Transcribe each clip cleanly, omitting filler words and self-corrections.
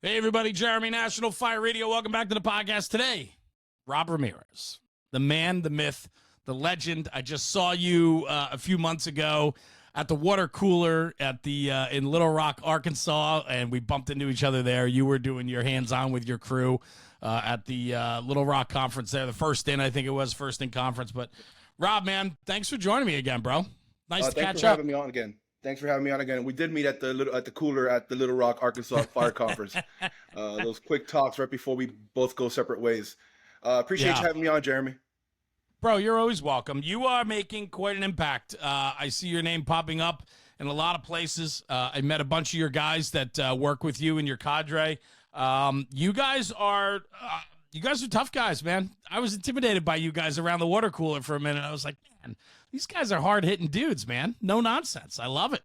Hey, everybody, Jeremy, National Fire Radio. Welcome back to the podcast today. Rob Ramirez, the man, the myth, the legend. I just saw you a few months ago at the water cooler at the in Little Rock, Arkansas, and we bumped into each other there. You were doing your hands-on with your crew at the Little Rock conference there, the first in, I think it was, first in conference. But, Rob, man, thanks for joining me again, bro. Nice to catch up. Thanks for having me on again. We did meet at the cooler at the Little Rock, Arkansas Fire Conference. Those quick talks right before we both go separate ways. Appreciate you having me on, Jeremy. Bro, you're always welcome. You are making quite an impact. I see your name popping up in a lot of places. I met a bunch of your guys that work with you and your cadre. You guys are tough guys, man. I was intimidated by you guys around the water cooler for a minute. I was like, man, these guys are hard-hitting dudes, man. No nonsense. I love it.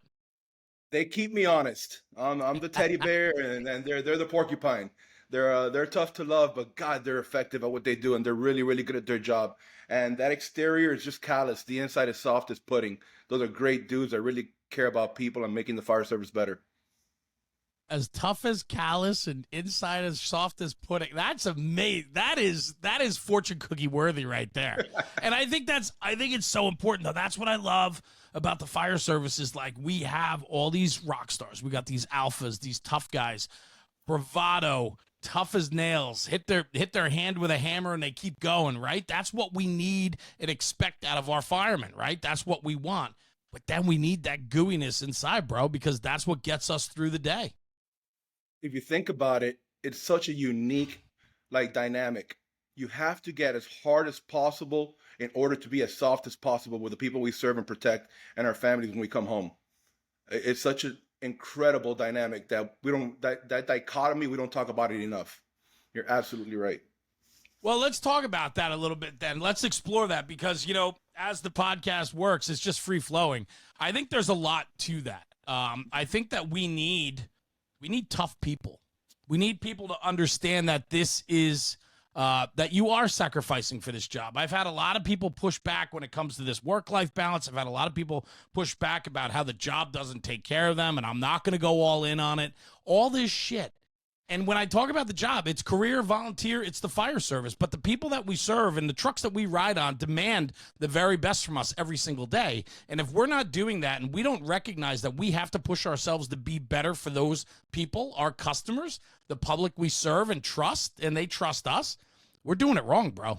They keep me honest. I'm the teddy bear, and they're the porcupine. They're tough to love, but God, they're effective at what they do, and they're really, really good at their job. And that exterior is just callous. The inside is soft as pudding. Those are great dudes that really care about people and making the fire service better. As tough as callous and inside as soft as pudding. That's amazing. That is fortune cookie worthy right there. And I think it's so important though. That's what I love about the fire service is like we have all these rock stars. We got these alphas, these tough guys, bravado, tough as nails, hit their hand with a hammer and they keep going, right? That's what we need and expect out of our firemen, right? That's what we want. But then we need that gooiness inside, bro, because that's what gets us through the day. If you think about it, it's such a unique dynamic. You have to get as hard as possible in order to be as soft as possible with the people we serve and protect and our families when we come home. It's such an incredible dynamic that that dichotomy, we don't talk about it enough. You're absolutely right. Well, let's talk about that a little bit then. Let's explore that because, as the podcast works, it's just free flowing. I think there's a lot to that. I think that we need tough people. We need people to understand that this is that you are sacrificing for this job. I've had a lot of people push back when it comes to this work-life balance. I've had a lot of people push back about how the job doesn't take care of them, and I'm not going to go all in on it. All this shit. And when I talk about the job, it's career, volunteer, it's the fire service. But the people that we serve and the trucks that we ride on demand the very best from us every single day. And if we're not doing that and we don't recognize that we have to push ourselves to be better for those people, our customers, the public we serve and trust, and they trust us, we're doing it wrong, bro.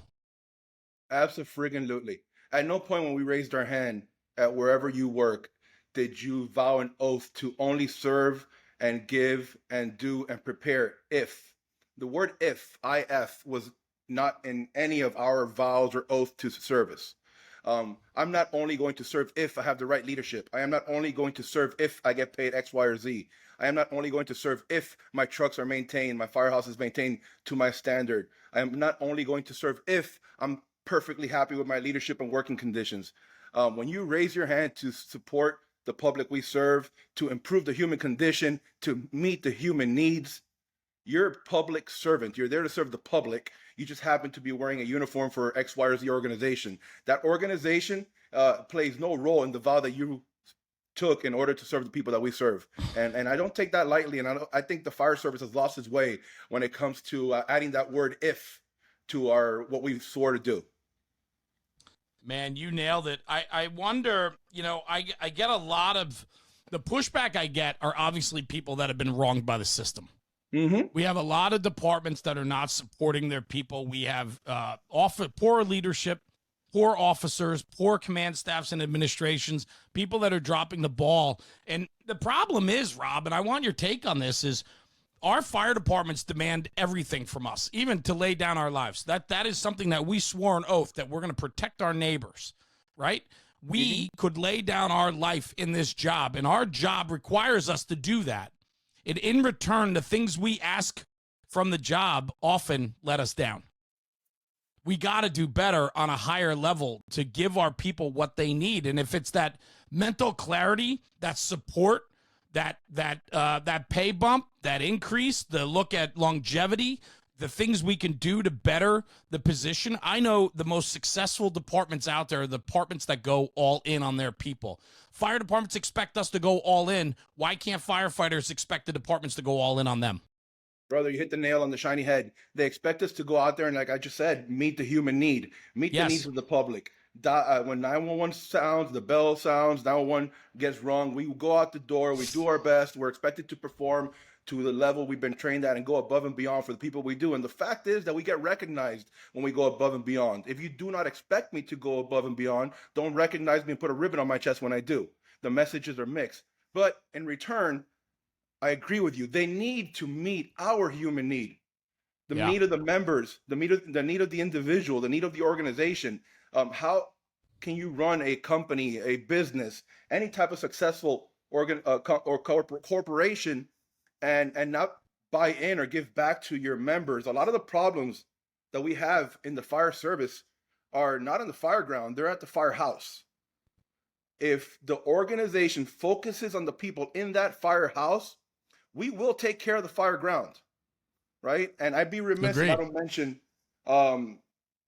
Absolutely. At no point when we raised our hand at wherever you work did you vow an oath to only serve and give and do and prepare if. The word if, IF, was not in any of our vows or oath to service. I'm not only going to serve if I have the right leadership. I am not only going to serve if I get paid X, Y, or Z. I am not only going to serve if my trucks are maintained, my firehouse is maintained to my standard. I am not only going to serve if I'm perfectly happy with my leadership and working conditions. When you raise your hand to support the public we serve, to improve the human condition, to meet the human needs, you're a public servant. You're there to serve the public. You just happen to be wearing a uniform for X, Y, or Z organization. That organization plays no role in the vow that you took in order to serve the people that we serve. And I don't take that lightly. And I think the fire service has lost its way when it comes to adding that word if to what we swore to do. Man, you nailed it. I wonder, I get a lot of the pushback I get are obviously people that have been wronged by the system. Mm-hmm. We have a lot of departments that are not supporting their people. We have poor leadership, poor officers, poor command staffs and administrations, people that are dropping the ball. And the problem is, Rob, and I want your take on this, is our fire departments demand everything from us, even to lay down our lives. That is something that we swore an oath that we're going to protect our neighbors, right? We could lay down our life in this job, and our job requires us to do that. And in return, the things we ask from the job often let us down. We got to do better on a higher level to give our people what they need. And if it's that mental clarity, that support, that pay bump, that increase, the look at longevity, the things we can do to better the position. I know the most successful departments out there are the departments that go all in on their people. Fire departments expect us to go all in. Why can't firefighters expect the departments to go all in on them? Brother, you hit the nail on the shiny head. They expect us to go out there and, like I just said, meet the human need, meet the needs Yes. of the public. When 911 sounds, the bell sounds, 911 gets rung, we go out the door, we do our best. We're expected to perform to the level we've been trained at and go above and beyond for the people we do. And the fact is that we get recognized when we go above and beyond. If you do not expect me to go above and beyond, don't recognize me and put a ribbon on my chest when I do. The messages are mixed. But in return, I agree with you. They need to meet our human need, the Yeah. need of the members, the need of the individual, the need of the organization. How can you run a company, a business, any type of successful corporation, and not buy in or give back to your members? A lot of the problems that we have in the fire service are not in the fire ground; they're at the firehouse. If the organization focuses on the people in that firehouse, we will take care of the fire ground, right? And I'd be remiss if I don't mention,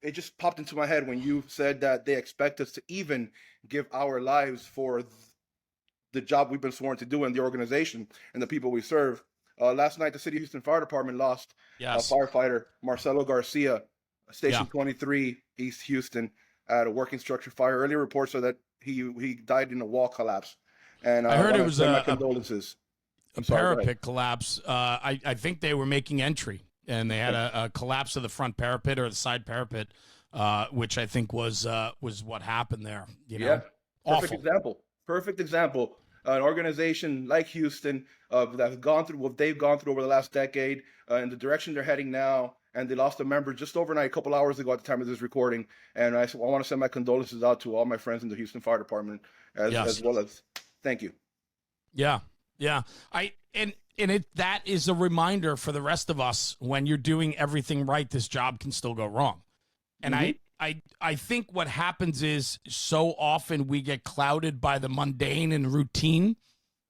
it just popped into my head when you said that they expect us to even give our lives for the job we've been sworn to do in the organization and the people we serve. Last night, the City of Houston Fire Department lost firefighter Marcelo Garcia, Station 23, East Houston, at a working structure fire. Earlier reports are that he died in a wall collapse. And I heard it was my condolences. A parapet collapse. I think they were making entry, and they had a collapse of the front parapet or the side parapet, which I think was what happened there. You know? Yeah, Awful. Perfect example. An organization like Houston that's gone through what they've gone through over the last decade, and the direction they're heading now. And they lost a member just overnight, a couple hours ago at the time of this recording. And I want to send my condolences out to all my friends in the Houston Fire Department, as well as thank you. Yeah. That is a reminder for the rest of us: when you're doing everything right, this job can still go wrong. And I think what happens is, so often we get clouded by the mundane and routine,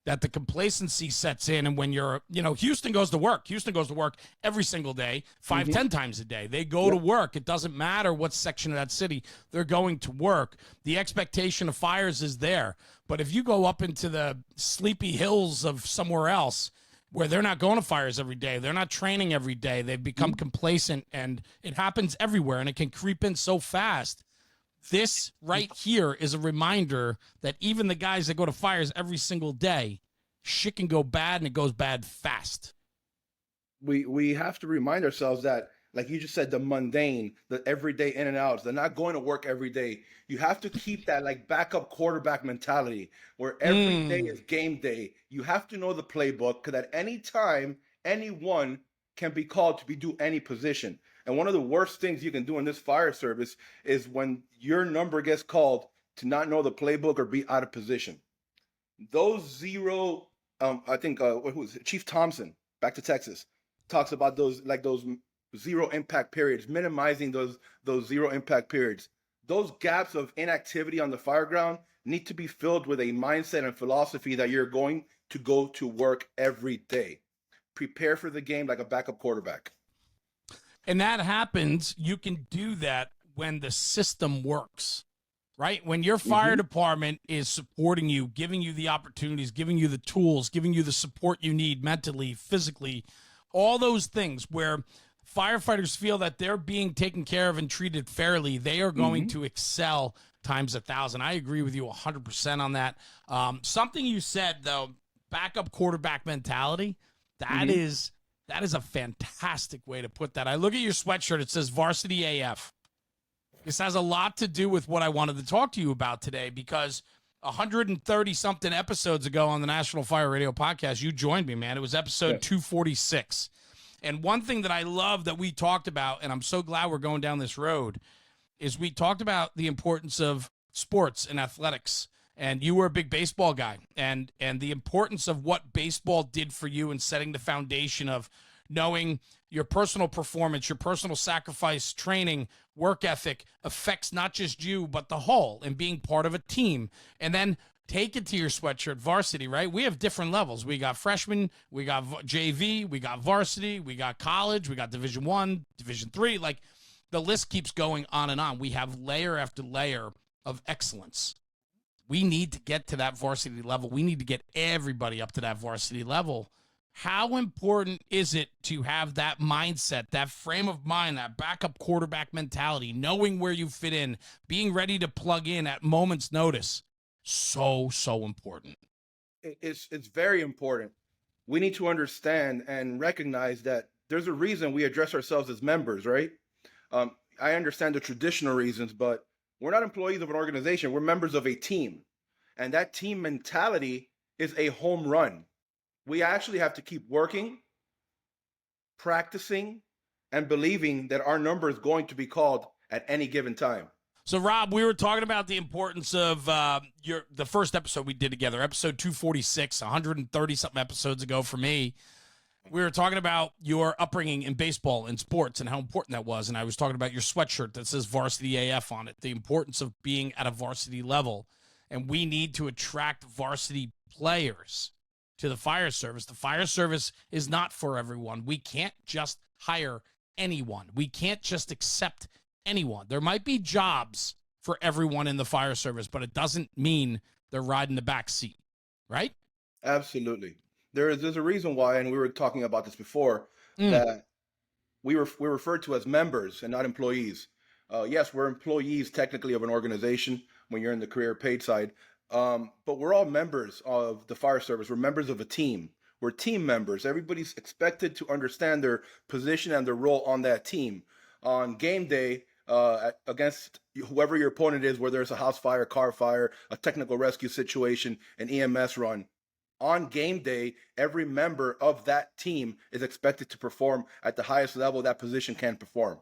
that the complacency sets in. And when Houston goes to work. Houston goes to work every single day, 5-10 times a day. They go to work. It doesn't matter what section of that city they're going to work. The expectation of fires is there. But if you go up into the sleepy hills of somewhere else, where they're not going to fires every day, they're not training every day, they've become complacent, and it happens everywhere, and it can creep in so fast. This right here is a reminder that even the guys that go to fires every single day, shit can go bad, and it goes bad fast. We have to remind ourselves that, like you just said, the mundane, the everyday in and outs, they're not going to work every day. You have to keep that like backup quarterback mentality where every day is game day. You have to know the playbook, because at any time, anyone can be called to do any position. And one of the worst things you can do in this fire service is when your number gets called to not know the playbook or be out of position. Those zero, I think, who was it? Chief Thompson, back to Texas, talks about those zero impact periods, minimizing those zero impact periods. Those gaps of inactivity on the fire ground need to be filled with a mindset and philosophy that you're going to go to work every day. Prepare for the game like a backup quarterback. And that happens, you can do that when the system works, right? When your fire department is supporting you, giving you the opportunities, giving you the tools, giving you the support you need mentally, physically, all those things where firefighters feel that they're being taken care of and treated fairly, they are going to excel times 1,000. I agree with you 100% on that. Something you said, though, backup quarterback mentality, that is a fantastic way to put that. I look at your sweatshirt, it says Varsity AF. This has a lot to do with what I wanted to talk to you about today, because 130-something episodes ago on the National Fire Radio Podcast, you joined me, man. It was episode 246. And one thing that I love that we talked about, and I'm so glad we're going down this road, is we talked about the importance of sports and athletics. And you were a big baseball guy, and the importance of what baseball did for you in setting the foundation of knowing your personal performance, your personal sacrifice, training, work ethic affects not just you, but the whole, and being part of a team. And then take it to your sweatshirt, varsity, right? We have different levels. We got freshman, we got JV, we got varsity, we got college, we got Division I, Division III. Like, the list keeps going on and on. We have layer after layer of excellence. We need to get to that varsity level. We need to get everybody up to that varsity level. How important is it to have that mindset, that frame of mind, that backup quarterback mentality, knowing where you fit in, being ready to plug in at moment's notice? So important. It's very important. We need to understand and recognize that there's a reason we address ourselves as members, right? I understand the traditional reasons, but we're not employees of an organization. We're members of a team. And that team mentality is a home run. We actually have to keep working, practicing, and believing that our number is going to be called at any given time. So, Rob, we were talking about the importance of the first episode we did together, episode 246, 130 something episodes ago for me. We were talking about your upbringing in baseball and sports and how important that was. And I was talking about your sweatshirt that says Varsity AF on it, the importance of being at a varsity level. And we need to attract varsity players to the fire service. The fire service is not for everyone. We can't just hire anyone. We can't just accept anyone. There might be jobs for everyone in the fire service, but it doesn't mean they're riding the back seat, right? Absolutely. There's a reason why, and we were talking about this before, that we're referred to as members and not employees. Yes, we're employees technically of an organization when you're in the career paid side, but we're all members of the fire service. We're members of a team. We're team members. Everybody's expected to understand their position and their role on that team. On game day, against whoever your opponent is, whether it's a house fire, car fire, a technical rescue situation, an EMS run, on game day, every member of that team is expected to perform at the highest level that position can perform.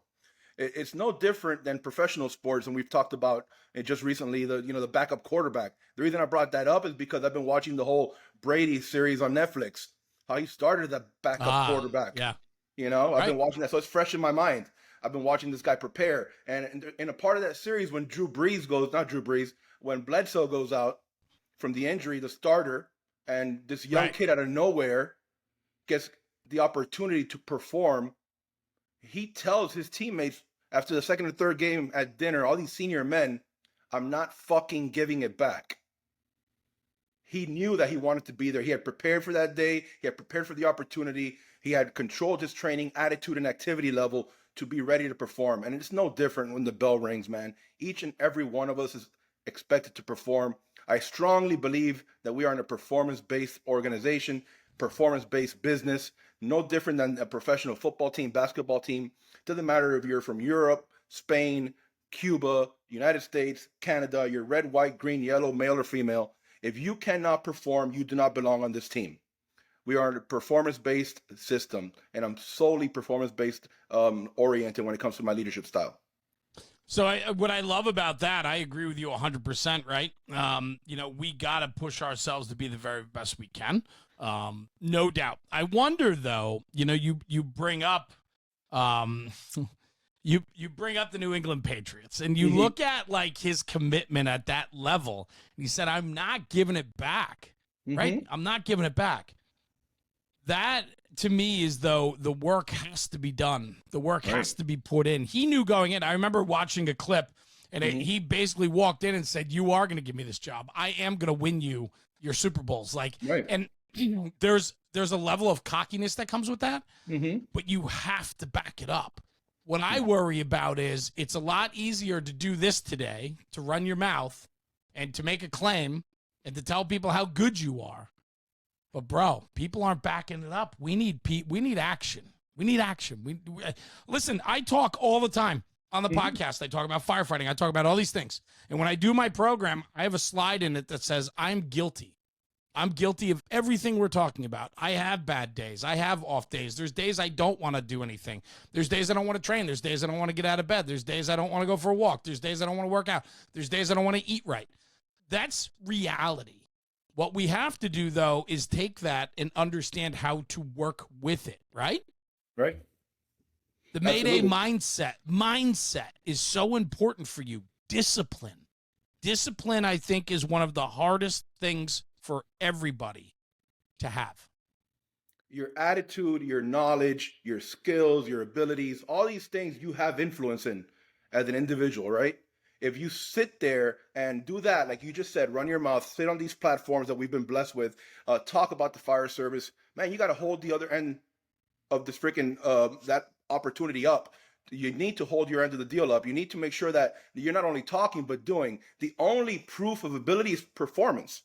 It's no different than professional sports, and we've talked about it just recently. The backup quarterback. The reason I brought that up is because I've been watching the whole Brady series on Netflix. How he started the backup quarterback. Yeah. I've been watching that, so it's fresh in my mind. I've been watching this guy prepare, and in a part of that series when when Bledsoe goes out from the injury, the starter. And this young kid out of nowhere gets the opportunity to perform. He tells his teammates after the second or third game at dinner, all these senior men, I'm not fucking giving it back. He knew that he wanted to be there. He had prepared for that day. He had prepared for the opportunity. He had controlled his training, attitude, and activity level to be ready to perform. And it's no different when the bell rings, man. Each and every one of us is expected to perform. I strongly believe that we are in a performance-based organization, performance-based business, no different than a professional football team, basketball team. Doesn't matter if you're from Europe, Spain, Cuba, United States, Canada, you're red, white, green, yellow, male or female. If you cannot perform, you do not belong on this team. We are in a performance-based system, and I'm solely performance-based oriented when it comes to my leadership style. So what I love about that, I agree with you 100%, right? We got to push ourselves to be the very best we can. No doubt. I wonder though, you bring up you bring up the New England Patriots and you look at like his commitment at that level. And he said, I'm not giving it back, right? I'm not giving it back. That to me is though the work has to be done. The work has to be put in. He knew going in. I remember watching a clip and he basically walked in and said, you are going to give me this job. I am going to win you your Super Bowls. And there's a level of cockiness that comes with that, but you have to back it up. What I worry about is it's a lot easier to do this today, to run your mouth and to make a claim and to tell people how good you are. But bro, people aren't backing it up. We need action. We need action. Listen, I talk all the time on the podcast. I talk about firefighting. I talk about all these things. And when I do my program, I have a slide in it that says, I'm guilty. I'm guilty of everything we're talking about. I have bad days. I have off days. There's days I don't want to do anything. There's days I don't want to train. There's days I don't want to get out of bed. There's days I don't want to go for a walk. There's days I don't want to work out. There's days I don't want to eat right. That's reality. What we have to do, though, is take that and understand how to work with it, right? Right. The Mayday mindset is so important for you. Discipline. Discipline, I think, is one of the hardest things for everybody to have. Your attitude, your knowledge, your skills, your abilities, all these things you have influence in as an individual, right? If you sit there and do that, like you just said, run your mouth, sit on these platforms that we've been blessed with, talk about the fire service, man, you got to hold the other end of this freaking that opportunity up. You need to hold your end of the deal up. You need to make sure that you're not only talking but doing. The only proof of ability is performance.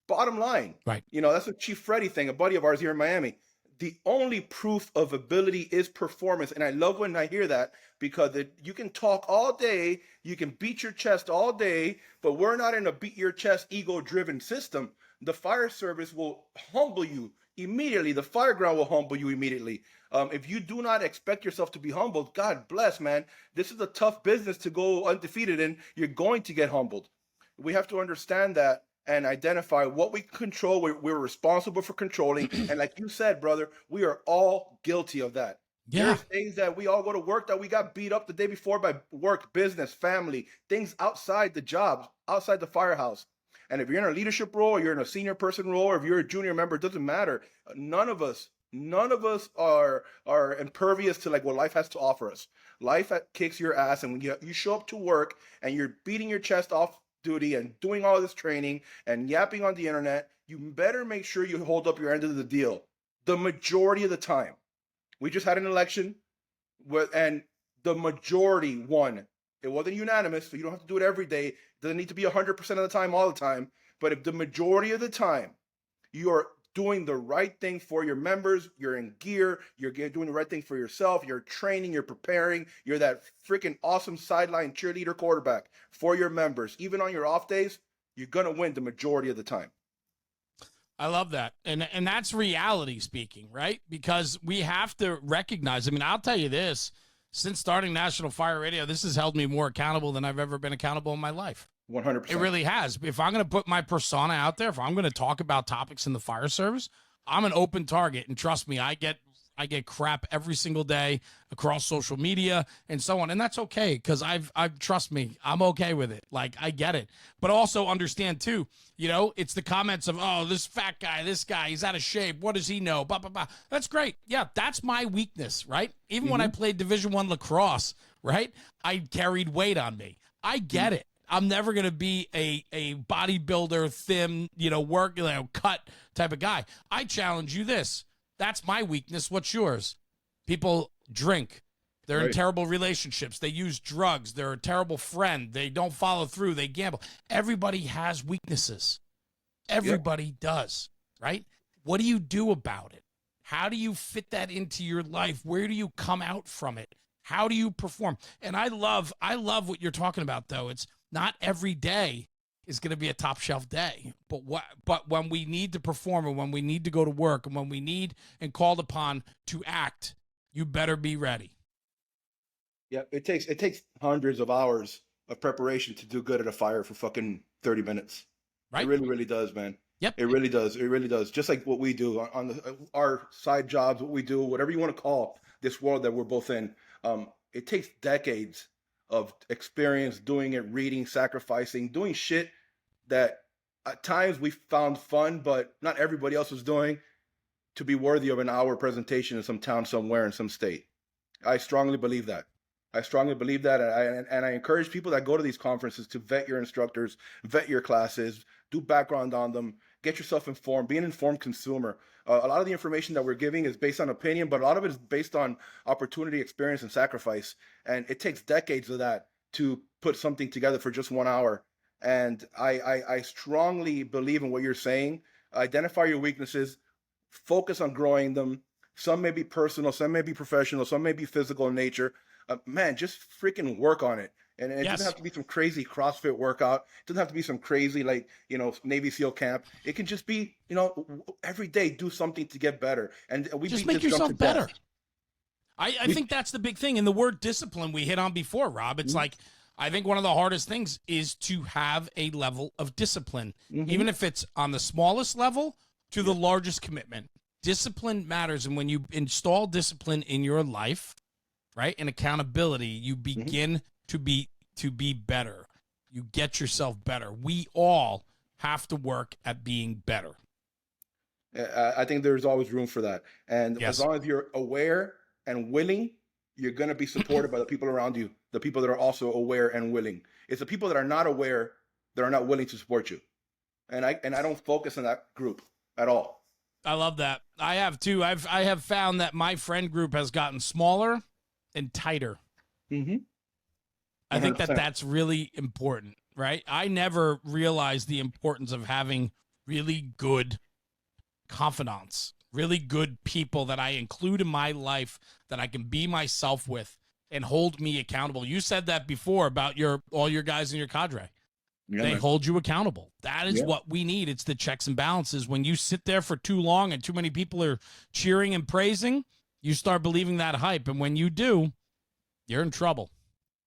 Bottom line, Right. that's a Chief Freddy thing, a buddy of ours here in Miami. The only proof of ability is performance, and I love when I hear that, because you can talk all day, you can beat your chest all day, but we're not in a beat your chest ego-driven system. The fire service will humble you immediately. The fire ground will humble you immediately. If you do not expect yourself to be humbled, God bless, man. This is a tough business to go undefeated in. You're going to get humbled. We have to understand that and identify what we control. We're responsible for controlling. And like you said, brother, we are all guilty of that. Yeah. There's days that we all go to work that we got beat up the day before by work, business, family, things outside the job, outside the firehouse. And if you're in a leadership role, or you're in a senior person role, or if you're a junior member, it doesn't matter. None of us are impervious to like what life has to offer us. Life kicks your ass, and when you show up to work and you're beating your chest off duty and doing all this training and yapping on the internet, you better make sure you hold up your end of the deal. The majority of the time. We just had an election, and the majority won. It wasn't unanimous, so you don't have to do it every day. It doesn't need to be 100% of the time, all the time. But if the majority of the time you're doing the right thing for your members, you're in gear, you're doing the right thing for yourself, you're training, you're preparing, you're that freaking awesome sideline cheerleader quarterback for your members, even on your off days, you're going to win the majority of the time. I love that. And that's reality speaking, right? Because we have to recognize, I mean, I'll tell you this, since starting National Fire Radio, this has held me more accountable than I've ever been accountable in my life. 100%. It really has. If I'm going to put my persona out there, if I'm going to talk about topics in the fire service, I'm an open target. And trust me, I get crap every single day across social media and so on. And that's okay, because I've trust me, I'm okay with it. Like, I get it. But also understand too, it's the comments of, oh, this fat guy, this guy, he's out of shape. What does he know? Blah, blah, blah. That's great. Yeah, that's my weakness, right? Even when I played Division I lacrosse, right? I carried weight on me. I get it. I'm never going to be a bodybuilder, thin, cut type of guy. I challenge you this. That's my weakness. What's yours? People drink. They're in terrible relationships. They use drugs. They're a terrible friend. They don't follow through. They gamble. Everybody has weaknesses. Everybody does, right? What do you do about it? How do you fit that into your life? Where do you come out from it? How do you perform? And I love what you're talking about, though. It's not every day is going to be a top shelf day, but when we need to perform, and when we need to go to work, and when we need and called upon to act, you better be ready. Yeah, it takes hundreds of hours of preparation to do good at a fire for fucking 30 minutes. Right? It really, really does, man. Yep. It really does. It really does. Just like what we do on our side jobs, what we do, whatever you want to call this world that we're both in. It takes decades of experience doing it, reading, sacrificing, doing shit that at times we found fun, but not everybody else was doing, to be worthy of an hour presentation in some town somewhere in some state. I strongly believe that. And I encourage people that go to these conferences to vet your instructors, vet your classes, do background on them, get yourself informed, be an informed consumer. A lot of the information that we're giving is based on opinion, but a lot of it is based on opportunity, experience, and sacrifice. And it takes decades of that to put something together for just 1 hour. And I strongly believe in what you're saying. Identify your weaknesses, focus on growing them. Some may be personal, some may be professional, some may be physical in nature. Man, just freaking work on it. And it doesn't have to be some crazy CrossFit workout. It doesn't have to be some crazy, Navy SEAL camp. It can just be, every day do something to get better. And we just make yourself better. I think that's the big thing. And the word discipline we hit on before, Rob. It's like, I think one of the hardest things is to have a level of discipline, even if it's on the smallest level to the largest commitment. Discipline matters. And when you install discipline in your life, right, and accountability, you begin to be better. You get yourself better. We all have to work at being better. I think there's always room for that. And as long as you're aware and willing, you're going to be supported by the people around you, the people that are also aware and willing. It's the people that are not aware, that are not willing to support you. And I don't focus on that group at all. I love that. I have too. I have found that my friend group has gotten smaller and tighter. Mm-hmm. I think that 100%. that's really important, right? I never realized the importance of having really good confidants, really good people that I include in my life that I can be myself with and hold me accountable. You said that before about all your guys in your cadre. Yeah, They man. hold you accountable. That is Yeah. what we need. It's the checks and balances. When you sit there for too long and too many people are cheering and praising, you start believing that hype. And when you do, you're in trouble.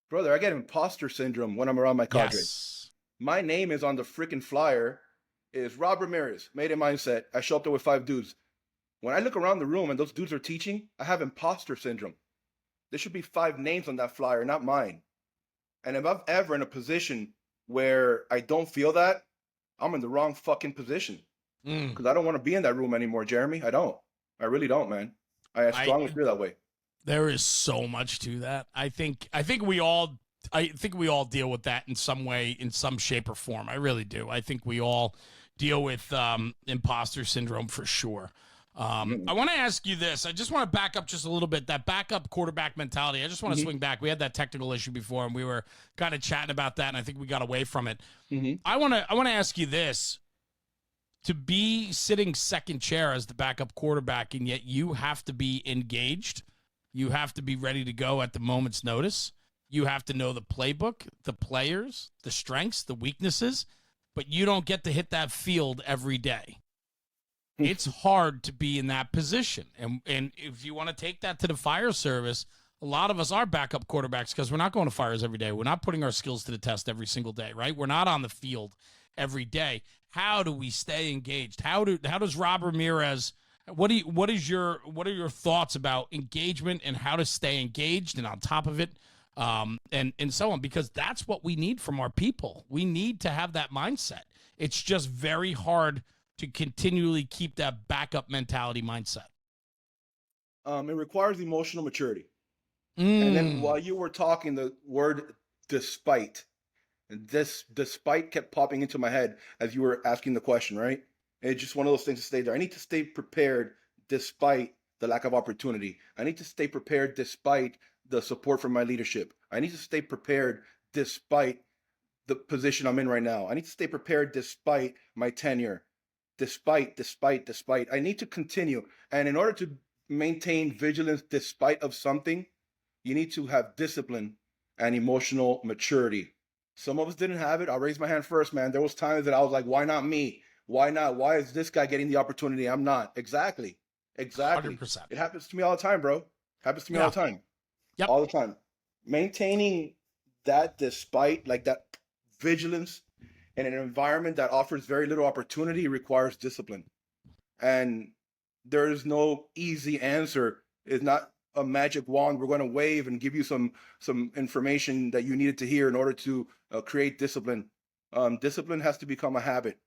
Brother, I get imposter syndrome when I'm around my cadre. Yes. My name is on the freaking flyer. Is Rob Ramirez, Mayday Mindset. I show up there with 5 dudes. When I look around the room and those dudes are teaching, I have imposter syndrome. There should be 5 names on that flyer, not mine. And if I'm ever in a position where I don't feel that, I'm in the wrong fucking position. Because I don't want to be in that room anymore, Jeremy. I don't. I really don't, man. I strongly feel that way. There is so much to that. I think we all deal with that in some way, in some shape or form. I really do. I think we all deal with imposter syndrome for sure. I want to ask you this. I just want to back up just a little bit. That backup quarterback mentality. I just want to swing back. We had that technical issue before, and we were kind of chatting about that, and I think we got away from it. I want to ask you this. To be sitting second chair as the backup quarterback, and yet you have to be engaged. You have to be ready to go at the moment's notice. You have to know the playbook, the players, the strengths, the weaknesses, but you don't get to hit that field every day. It's hard to be in that position. And if you want to take that to the fire service, a lot of us are backup quarterbacks because we're not going to fires every day. We're not putting our skills to the test every single day, right? We're not on the field every day. How do we stay engaged? How does Rob Ramirez, what are your thoughts about engagement and how to stay engaged and on top of it, and so on? Because that's what we need from our people. We need to have that mindset. It's just very hard to continually keep that backup mentality mindset. It requires emotional maturity. And then while you were talking, the word despite, this despite kept popping into my head as you were asking the question, right? It's just one of those things to stay there. I need to stay prepared despite the lack of opportunity. I need to stay prepared despite the support from my leadership. I need to stay prepared despite the position I'm in right now. I need to stay prepared despite my tenure. Despite. I need to continue. And in order to maintain vigilance despite of something, you need to have discipline and emotional maturity. Some of us didn't have it. I'll raise my hand first, man. There was times that I was like, why not me? Why not? Why is this guy getting the opportunity? I'm not. Exactly. 100%. It happens to me all the time, bro. Happens to me all the time. Yep. All the time. Maintaining that despite, like that vigilance in an environment that offers very little opportunity requires discipline. And there is no easy answer. It's not a magic wand we're going to wave and give you some information that you needed to hear in order to create discipline. Discipline has to become a habit,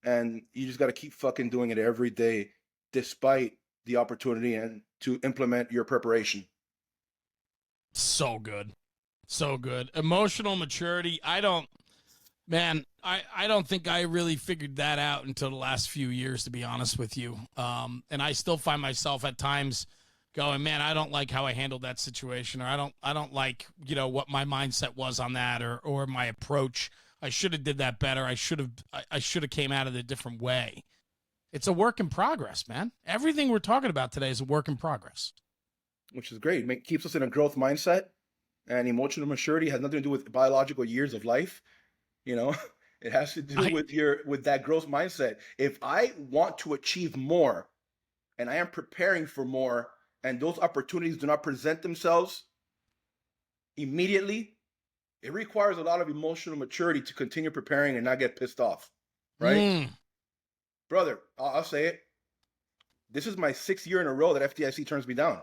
and you just got to keep fucking doing it every day despite the opportunity and to implement your preparation. So good. Emotional maturity. I don't think I really figured that out until the last few years, to be honest with you. And I still find myself at times going, man, I don't like how I handled that situation, or I don't like, what my mindset was on that, or my approach. I should have did that better. I should have came at it a different way. It's a work in progress, man. Everything we're talking about today is a work in progress. Which is great. It keeps us in a growth mindset, and emotional maturity has nothing to do with biological years of life. It has to do with that growth mindset. If I want to achieve more and I am preparing for more, and those opportunities do not present themselves immediately, it requires a lot of emotional maturity to continue preparing and not get pissed off, right? Brother, I'll say it. This is my 6th year in a row that FDIC turns me down,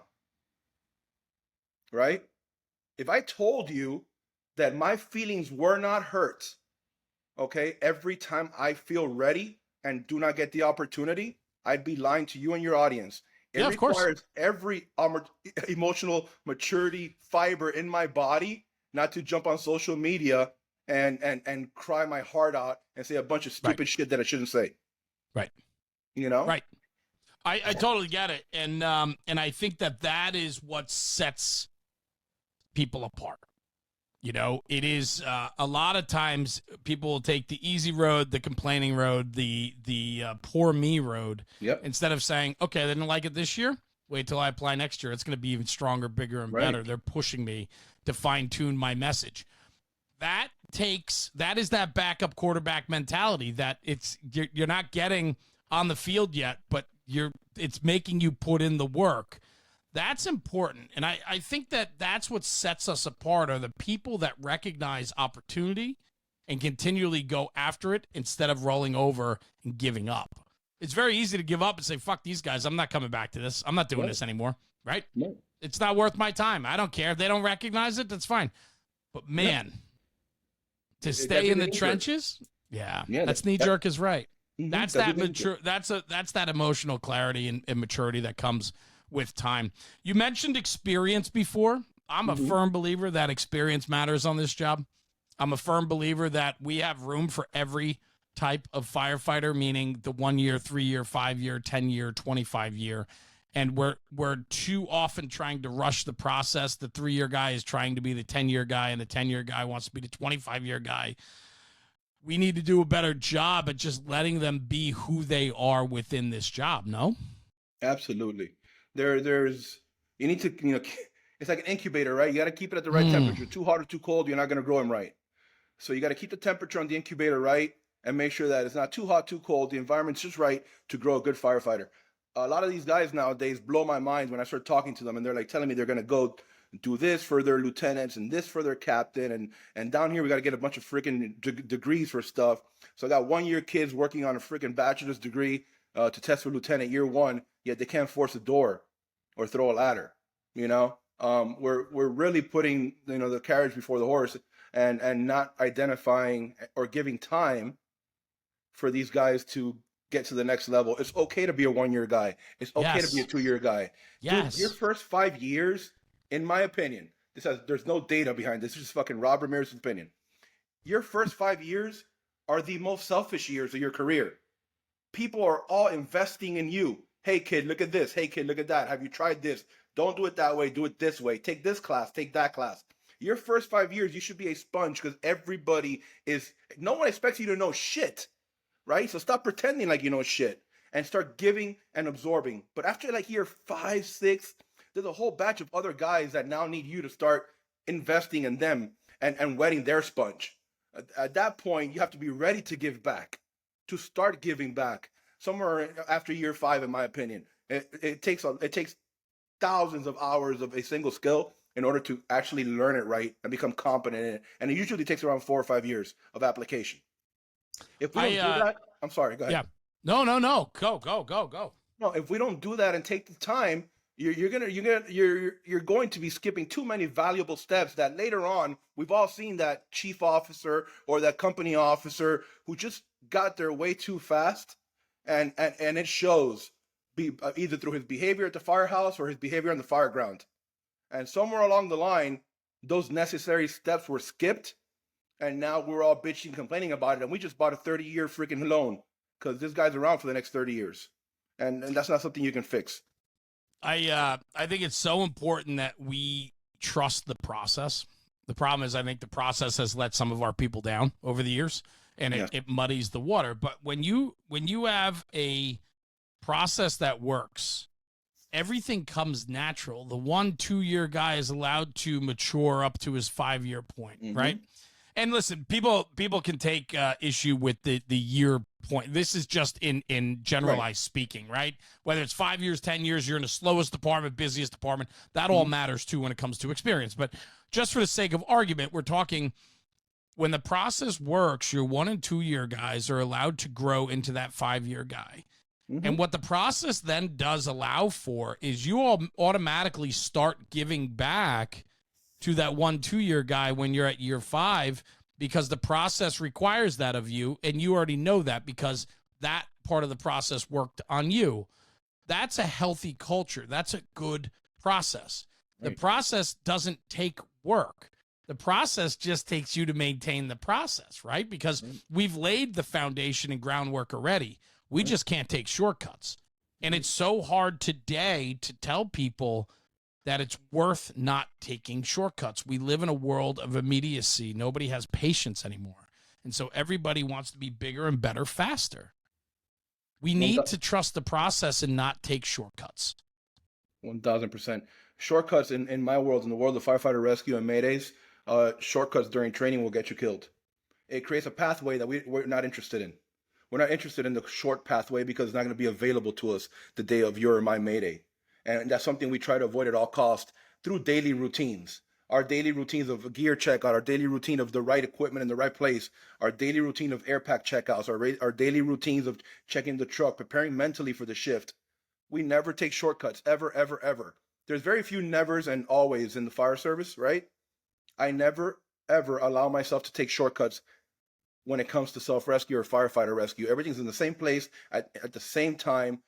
right? If I told you that my feelings were not hurt, okay, every time I feel ready and do not get the opportunity, I'd be lying to you and your audience. It requires every emotional maturity fiber in my body not to jump on social media and cry my heart out and say a bunch of Right. stupid shit that I shouldn't say. Right. You know? Right. I totally get it. And I think that is what sets people apart. You know, it is a lot of times people will take the easy road, the complaining road, the poor me road, Yep. instead of saying, okay, they didn't like it this year. Wait till I apply next year. It's going to be even stronger, bigger, and better. They're pushing me to fine tune my message. That is that backup quarterback mentality that you're not getting on the field yet, but it's making you put in the work. That's important. And I think that's what sets us apart, are the people that recognize opportunity and continually go after it instead of rolling over and giving up. It's very easy to give up and say, fuck these guys. I'm not coming back to this. I'm not doing this anymore. Right? No. It's not worth my time. I don't care. If they don't recognize it, that's fine. But man, to stay in the trenches, that's knee jerk is right. Mm-hmm. That's that mature. That's that emotional clarity and maturity that comes with time. You mentioned experience before. I'm a firm believer that experience matters on this job. I'm a firm believer that we have room for every type of firefighter, meaning the 1 year, 3 year, 5 year, 10 year, 25 year. And we're too often trying to rush the process. The 3 year guy is trying to be the 10-year guy, and the 10-year guy wants to be the 25-year guy. We need to do a better job at just letting them be who they are within this job. No? Absolutely. There's you need to, it's like an incubator, right? You got to keep it at the right temperature. Too hot or too cold, you're not going to grow them right. So you got to keep the temperature on the incubator right and make sure that it's not too hot, too cold. The environment's just right to grow a good firefighter. A lot of these guys nowadays blow my mind when I start talking to them, and they're like telling me they're going to go do this for their lieutenants and this for their captain. And down here, we got to get a bunch of freaking degrees for stuff. So I got 1 year kids working on a freaking bachelor's degree to test for lieutenant year one, yet they can't force a door or throw a ladder. We're really putting, the carriage before the horse and not identifying or giving time for these guys to get to the next level. It's okay to be a 1 year guy. It's okay to be a 2 year guy. Yes. Dude, your first 5 years, in my opinion, there's no data behind this. This is just fucking Rob Ramirez's opinion. Your first 5 years are the most selfish years of your career. People are all investing in you. Hey kid, look at this. Hey kid, look at that. Have you tried this? Don't do it that way. Do it this way. Take this class. Take that class. Your first 5 years, you should be a sponge because no one expects you to know shit, right? So stop pretending like you know shit and start giving and absorbing. But after like year 5, 6, there's a whole batch of other guys that now need you to start investing in them and wetting their sponge. At that point, you have to be ready to give back, to start giving back. Somewhere after year 5, in my opinion, it takes thousands of hours of a single skill in order to actually learn it right and become competent in it. And it usually takes around 4 or 5 years of application. If we don't do that, I'm sorry, go ahead. Yeah. No. Go. No, if we don't do that and take the time, you're going to be skipping too many valuable steps that later on we've all seen that chief officer or that company officer who just got there way too fast, and it shows either through his behavior at the firehouse or his behavior on the fire ground. And somewhere along the line, those necessary steps were skipped, and now we're all bitching, complaining about it, and we just bought a 30-year freaking loan because this guy's around for the next 30 years, and that's not something you can fix. I think it's so important that we trust the process. The problem is I think the process has let some of our people down over the years, and it muddies the water. But when you have a process that works, everything comes natural. The 1-2 year guy is allowed to mature up to his 5 year point, right? And listen, people can take issue with the year point. This is just in generalized speaking, right? Whether it's 5 years, 10 years, you're in the slowest department, busiest department. That all matters too when it comes to experience. But just for the sake of argument, we're talking when the process works, your 1 and 2 year guys are allowed to grow into that 5 year guy. And what the process then does allow for is you all automatically start giving back to that 1-2 year guy when you're at year 5, because the process requires that of you, and you already know that because that part of the process worked on you. That's a healthy culture. That's a good process. Right. The process doesn't take work. The process just takes you to maintain the process, right? Because we've laid the foundation and groundwork already. We just can't take shortcuts. And it's so hard today to tell people that it's worth not taking shortcuts. We live in a world of immediacy. Nobody has patience anymore. And so everybody wants to be bigger and better faster. We need to trust the process and not take shortcuts. 1000%. Shortcuts in my world, in the world of firefighter rescue and Maydays, shortcuts during training will get you killed. It creates a pathway that we're not interested in. We're not interested in the short pathway because it's not going to be available to us the day of your or my Mayday. And that's something we try to avoid at all costs through daily routines. Our daily routines of gear checkout, our daily routine of the right equipment in the right place, our daily routine of air pack checkouts, our daily routines of checking the truck, preparing mentally for the shift. We never take shortcuts, ever, ever, ever. There's very few nevers and always in the fire service, right? I never, ever allow myself to take shortcuts when it comes to self-rescue or firefighter rescue. Everything's in the same place at the same time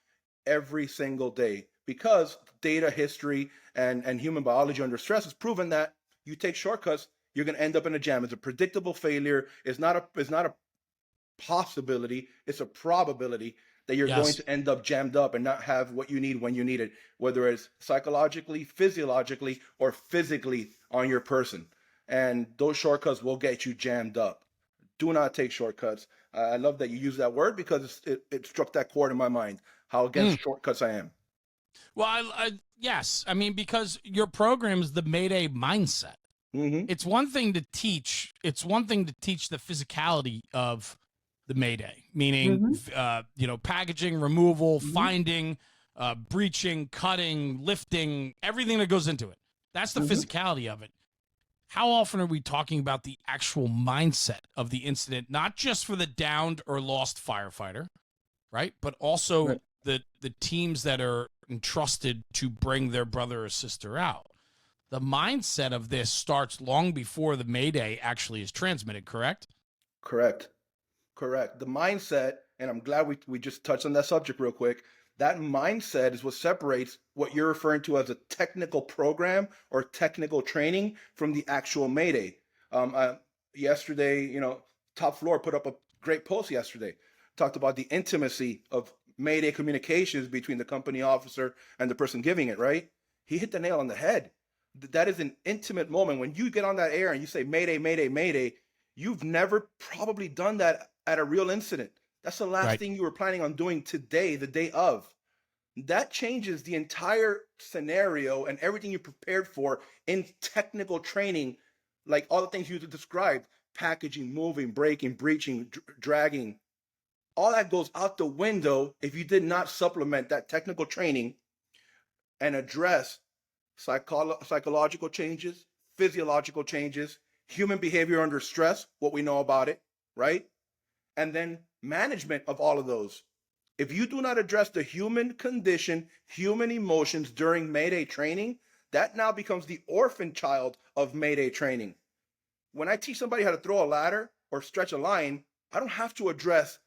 every single day, because data, history, and human biology under stress has proven that you take shortcuts, you're going to end up in a jam. It's a predictable failure. It's not a possibility. It's a probability that you're going to end up jammed up and not have what you need when you need it, whether it's psychologically, physiologically, or physically on your person. And those shortcuts will get you jammed up. Do not take shortcuts. I love that you use that word because it struck that chord in my mind, how against shortcuts I am. Well, yes. I mean, because your program is the Mayday Mindset. It's one thing to teach. It's one thing to teach the physicality of the Mayday, meaning, packaging, removal, finding, breaching, cutting, lifting, everything that goes into it. That's the physicality of it. How often are we talking about the actual mindset of the incident, not just for the downed or lost firefighter, right? But also the teams that are entrusted to bring their brother or sister out. The mindset of this starts long before the Mayday actually is transmitted, correct? Correct. The mindset, and I'm glad we just touched on that subject real quick. That mindset is what separates what you're referring to as a technical program or technical training from the actual Mayday. Yesterday, Top Floor put up a great post yesterday. Talked about the intimacy of Mayday communications between the company officer and the person giving it, right? He hit the nail on the head. That is an intimate moment. When you get on that air and you say, Mayday, Mayday, Mayday, you've never probably done that at a real incident. That's the last thing you were planning on doing today, the day of. That changes the entire scenario and everything you prepared for in technical training, like all the things you described, packaging, moving, breaking, breaching, dragging. All that goes out the window if you did not supplement that technical training and address psychological changes, physiological changes, human behavior under stress, what we know about it, right? And then management of all of those. If you do not address the human condition, human emotions during Mayday training, that now becomes the orphan child of Mayday training. When I teach somebody how to throw a ladder or stretch a line, I don't have to address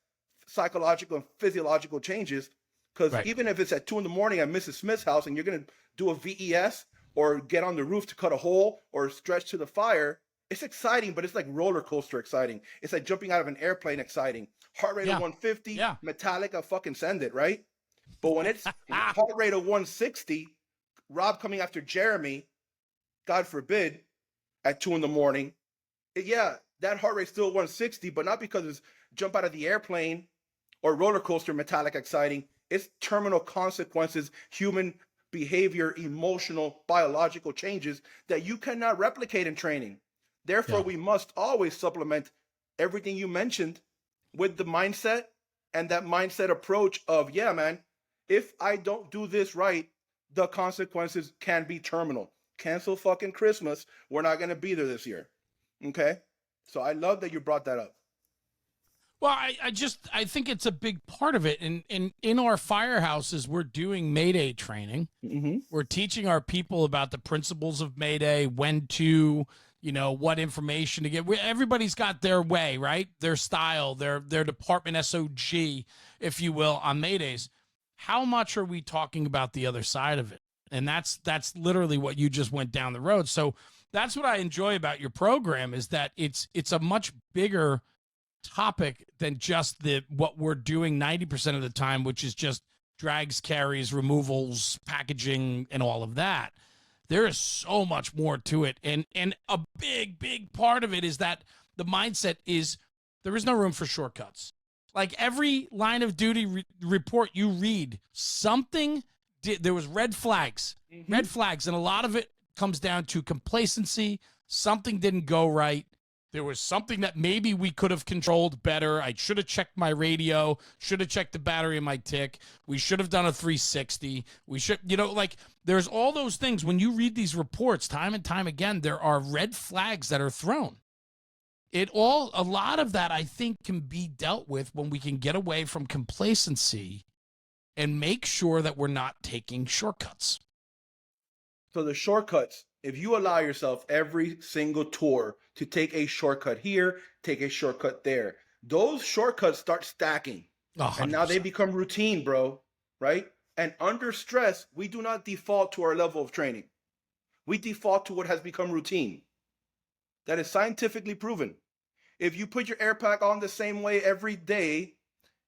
psychological and physiological changes, because even if it's at 2 a.m. at Mrs. Smith's house and you're going to do a VES or get on the roof to cut a hole or stretch to the fire, it's exciting, but it's like roller coaster exciting. It's like jumping out of an airplane exciting. Heart rate of 150, Metallica, fucking send it, right? But when it's heart rate of 160, Rob coming after Jeremy, God forbid, at 2 a.m, that heart rate's still 160, but not because it's jump out of the airplane or roller coaster metallic exciting. It's terminal consequences, human behavior, emotional, biological changes that you cannot replicate in training. Therefore, we must always supplement everything you mentioned with the mindset and that mindset approach of, if I don't do this right, the consequences can be terminal. Cancel fucking Christmas. We're not going to be there this year. Okay? So I love that you brought that up. Well, I think it's a big part of it. And in our firehouses, we're doing Mayday training. We're teaching our people about the principles of Mayday, when to, what information to get. Everybody's got their way, right? Their style, their department SOG, if you will, on Maydays. How much are we talking about the other side of it? And that's literally what you just went down the road. So that's what I enjoy about your program, is that it's a much bigger topic than just what we're doing 90% of the time, which is just drags, carries, removals, packaging, and all of that. There is so much more to it. And a big part of it is that the mindset is there is no room for shortcuts. Like every line of duty report you read, there was red flags, red flags. And a lot of it comes down to complacency. Something didn't go right. There was something that maybe we could have controlled better. I should have checked my radio, should have checked the battery in my tick. We should have done a 360. We should, like there's all those things. When you read these reports time and time again, there are red flags that are thrown. A lot of that I think can be dealt with when we can get away from complacency and make sure that we're not taking shortcuts. So the shortcuts, if you allow yourself every single tour to take a shortcut here, take a shortcut there, those shortcuts start stacking. 100%. And now they become routine, bro, right? And under stress, we do not default to our level of training. We default to what has become routine. That is scientifically proven. If you put your air pack on the same way every day,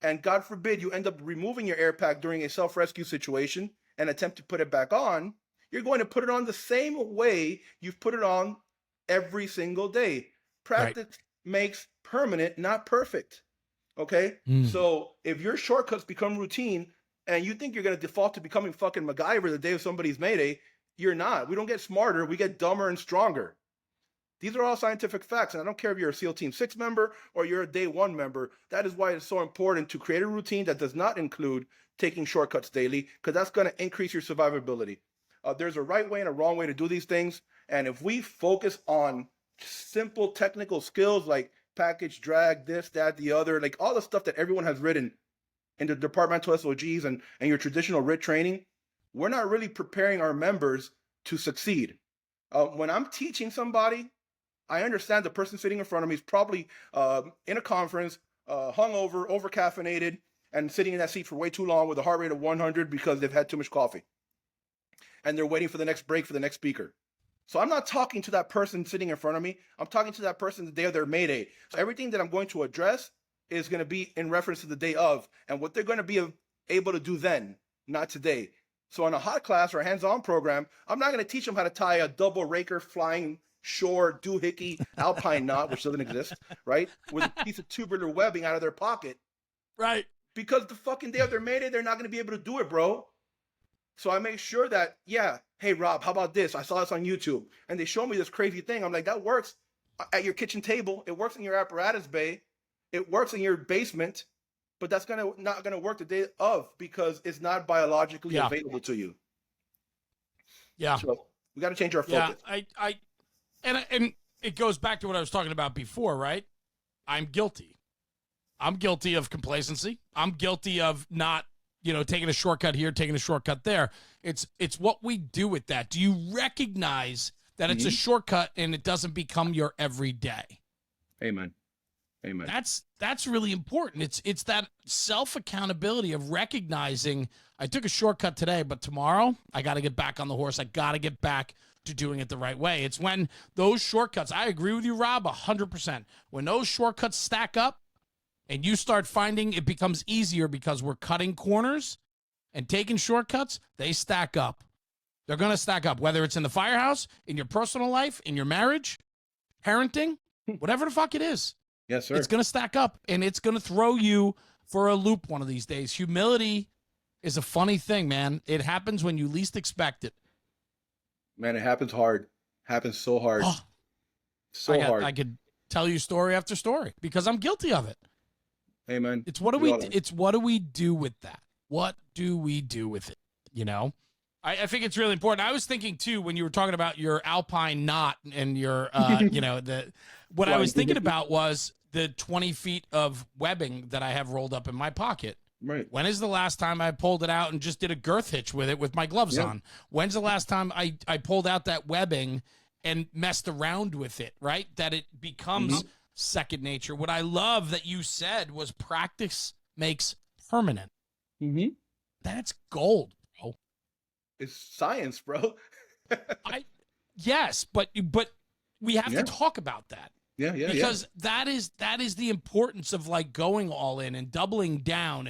and God forbid you end up removing your air pack during a self-rescue situation and attempt to put it back on, you're going to put it on the same way you've put it on every single day. Practice makes permanent, not perfect. Okay? So if your shortcuts become routine and you think you're going to default to becoming fucking MacGyver the day of somebody's Mayday, you're not. We don't get smarter. We get dumber and stronger. These are all scientific facts. And I don't care if you're a SEAL Team 6 member or you're a Day 1 member. That is why it's so important to create a routine that does not include taking shortcuts daily, because that's going to increase your survivability. There's a right way and a wrong way to do these things. And if we focus on simple technical skills like package, drag, this, that, the other, like all the stuff that everyone has written in the departmental SOGs and your traditional RIT training, we're not really preparing our members to succeed. When I'm teaching somebody, I understand the person sitting in front of me is probably in a conference, hungover, over-caffeinated, and sitting in that seat for way too long with a heart rate of 100 because they've had too much coffee. And they're waiting for the next break for the next speaker. So I'm not talking to that person sitting in front of me. I'm talking to that person the day of their Mayday. So everything that I'm going to address is going to be in reference to the day of and what they're going to be able to do then, not today. So in a hot class or a hands-on program, I'm not going to teach them how to tie a double raker flying shore doohickey alpine knot, which doesn't exist, right? With a piece of tubular webbing out of their pocket. Right. Because the fucking day of their Mayday, they're not going to be able to do it, bro. So I make sure that, hey, Rob, how about this? I saw this on YouTube. And they show me this crazy thing. I'm like, that works at your kitchen table. It works in your apparatus bay. It works in your basement. But that's not going to work the day of because it's not biologically available to you. Yeah. So we got to change our focus. Yeah, and it goes back to what I was talking about before, right? I'm guilty. I'm guilty of complacency. I'm guilty of not taking a shortcut here, taking a shortcut there. It's what we do with that. Do you recognize that it's a shortcut and it doesn't become your everyday? Amen. That's really important. It's that self-accountability of recognizing I took a shortcut today, but tomorrow I got to get back on the horse. I got to get back to doing it the right way. It's when those shortcuts, I agree with you, Rob, 100%. When those shortcuts stack up, and you start finding it becomes easier because we're cutting corners and taking shortcuts, they stack up. They're going to stack up, whether it's in the firehouse, in your personal life, in your marriage, parenting, whatever the fuck it is. Yes, sir. It's going to stack up, and it's going to throw you for a loop one of these days. Humility is a funny thing, man. It happens when you least expect it. Man, it happens hard. Happens so hard. Hard. I could tell you story after story because I'm guilty of it. Amen. It's what do we do with that? What do we do with it? I think it's really important. I was thinking too, when you were talking about your alpine knot and your, what I was thinking about was the 20 feet of webbing that I have rolled up in my pocket. Right. When is the last time I pulled it out and just did a girth hitch with it with my gloves on? When's the last time I pulled out that webbing and messed around with it, right? That it becomes second nature. What I love that you said was practice makes permanent. That's gold, bro. It's science, bro. Yes, but we have Yeah. to talk about that. Yeah. Because that is the importance of like going all in and doubling down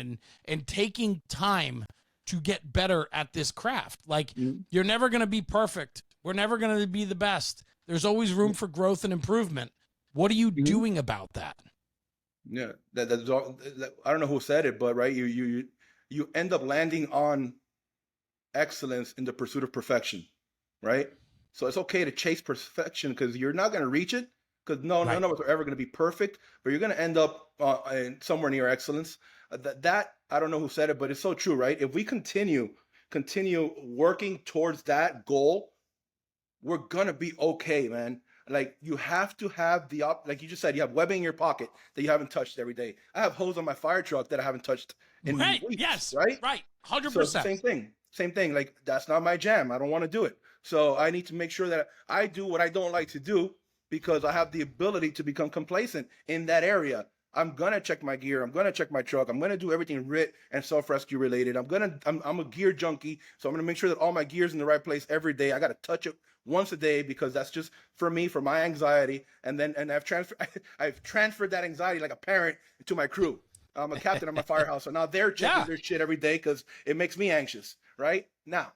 and taking time to get better at this craft. Like Mhm. you're never going to be perfect. We're never going to be the best. There's always room for growth and improvement. What are you Mhm. doing about that? Yeah. That's all. I don't know who said it, but right, you end up landing on excellence in the pursuit of perfection, right? So it's okay to chase perfection because you're not going to reach it because Right. none of us are ever going to be perfect, but you're going to end up somewhere near excellence. That I don't know who said it, but it's so true, right? If we continue working towards that goal, we're gonna be okay, man. Like you have to have like you just said, you have webbing in your pocket that you haven't touched every day. I have hose on my fire truck that I haven't touched in Right. weeks, Yes. right? Right. So it's the 100%. same thing. Same thing. Like that's not my jam. I don't want to do it. So I need to make sure that I do what I don't like to do because I have the ability to become complacent in that area. I'm gonna check my gear. I'm gonna check my truck. I'm gonna do everything RIT and self-rescue related. I'm a gear junkie, so I'm gonna make sure that all my gear's in the right place every day. I gotta touch it once a day because that's just for me, for my anxiety. And I've transferred that anxiety like a parent to my crew. I'm a captain of my firehouse, so now they're checking Yeah. their shit every day because it makes me anxious. Right now,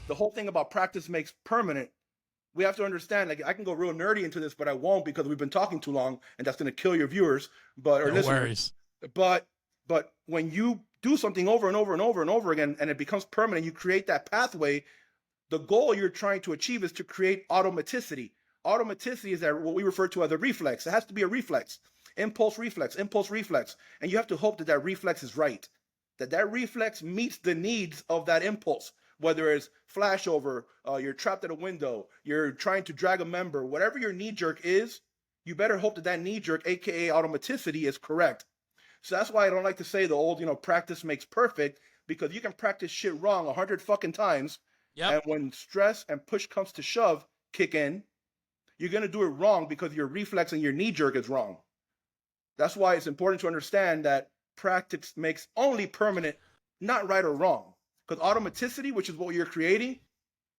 the whole thing about practice makes permanent. We have to understand. Like I can go real nerdy into this, but I won't because we've been talking too long, and that's going to kill your viewers, or No listeners. worries. But when you do something over and over and over and over again, and it becomes permanent, you create that pathway. The goal you're trying to achieve is to create automaticity. Automaticity is what we refer to as a reflex. It has to be a reflex. Impulse reflex, impulse reflex. And you have to hope that that reflex is right. That reflex meets the needs of that impulse. Whether it's flashover, you're trapped at a window, you're trying to drag a member, whatever your knee jerk is, you better hope that that knee jerk, aka automaticity, is correct. So that's why I don't like to say the old, practice makes perfect, because you can practice shit wrong 100 fucking times. Yep. And when stress and push comes to shove kick in, you're going to do it wrong because your reflex and your knee jerk is wrong. That's why it's important to understand that practice makes only permanent, not right or wrong. Because automaticity, which is what you're creating,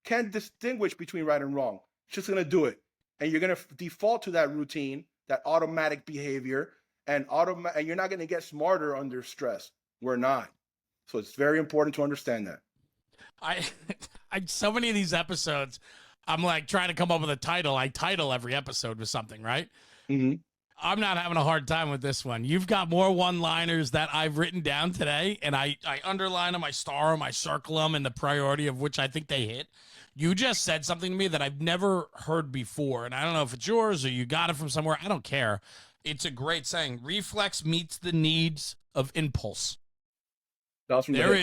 can't distinguish between right and wrong. It's just going to do it. And you're going to default to that routine, that automatic behavior, and you're not going to get smarter under stress. We're not. So it's very important to understand that. I so many of these episodes, I'm like trying to come up with a title. I title every episode with something, right? Mm-hmm. I'm not having a hard time with this one. You've got more one-liners that I've written down today, and I underline them, I star them, I circle them, and the priority of which I think they hit. You just said something to me that I've never heard before, and I don't know if it's yours or you got it from somewhere. I don't care. It's a great saying. Reflex meets the needs of impulse. There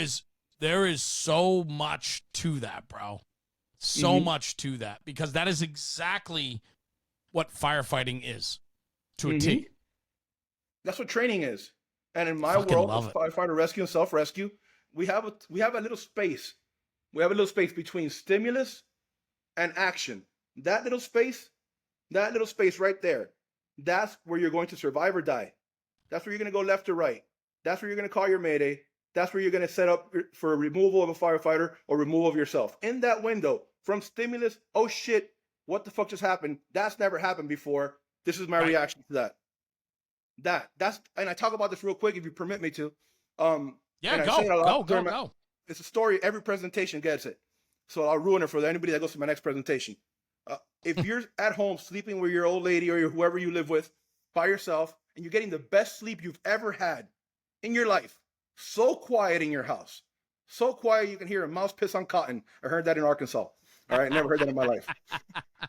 is so much to that, bro. So much to that, because that is exactly what firefighting is to a T. That's what training is. And in my Fucking world love of it. firefighter rescue and self-rescue, we have a little space. We have a little space between stimulus and action. That little space right there, that's where you're going to survive or die. That's where you're going to go left or right. That's where you're going to call your mayday. That's where you're going to set up for removal of a firefighter or removal of yourself. In that window, from stimulus, oh shit, what the fuck just happened? That's never happened before. This is my reaction to that. That's, and I talk about this real quick if you permit me to. Yeah, and I say it a lot go. It's a story. Every presentation gets it. So I'll ruin it for anybody that goes to my next presentation. If you're at home sleeping with your old lady or whoever you live with by yourself, and you're getting the best sleep you've ever had in your life, so quiet in your house, so quiet you can hear a mouse piss on cotton. I heard that in Arkansas. All right, never heard that in my life.